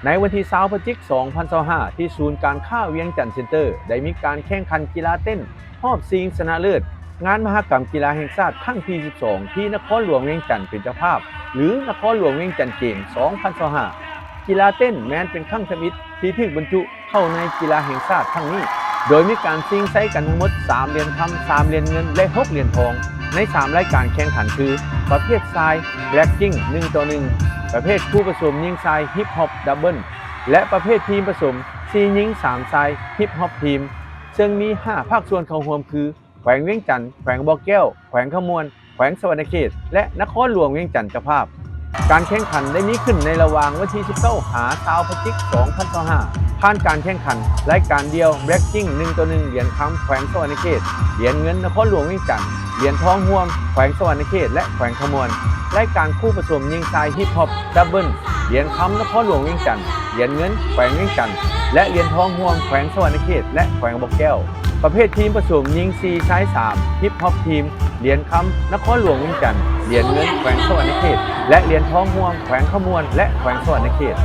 ในวันที่20พฤศจิกายน2025ที่ศูนย์การค้าเวียงจันทร์เซ็นเตอร์ได้มีการแข่งขันกีฬาเต้นรอบชิงชนะเลิศงานมหกรรมกีฬาแห่งชาติครั้งที่12ที่นครหลวงเวียงจันทร์เป็นเจ้าภาพหรือนครหลวงเวียงจันทร์เกมส์2025กีฬาเต้นแม้นเป็นครั้งทมิตรที่ถูกบรรจุเข้าในกีฬาแห่งชาติครั้งนี้โดยมีการชิงไซกันทั้งหมด3เหรียญทอง3เหรียญเงินและ6เหรียญทองใน3รายการแข่งขันคือประเภทชายแบล็กกิ้ง1-1ประเภทคู่ผสมยิงชายฮิปฮอปดับเบิลและประเภททีมผสม4หญิง3ชายฮิปฮอปทีมซึ่งมี5ภาคส่วนเข้าร่วมคือแขวงเวียงจันทร์แขวงบ่อแก้วแขวงขมวนแขวงสวรรณเขตและนครหลวงเวียงจันทร์เจ้าภาพการแข่งขันได้มีขึ้นในระหว่างวันที่19 พฤศจิกายน2025ผ่านการแข่งขันรายการเดียวแบล็กกิ้ง1-1เหรียญคำแขวงสวรรณเขตเหรียญเงินนครหลวงเวียงจันทร์เหรียญทองร่วมแขวงสวรรณเขตและแขวงขมวนรายการคู่ผสมยิงชายฮิปฮอปดับเบิลเหรียญคำนครหลวงเวียงจันทร์เหรียญเงินแขวงเวียงจันทร์และเหรียญทองร่วมแขวงสวรรณเขตและแขวงบ่อแก้วประเภททีมผสมยิง4ชาย3ฮิปฮอปทีมเหรียญคำนครหลวงเวียงจันทร์เหรียญเงินแขวงสวรรณเขตและเหรียญทองร่วมแขวงขมวนและแขวงสวรรณเขต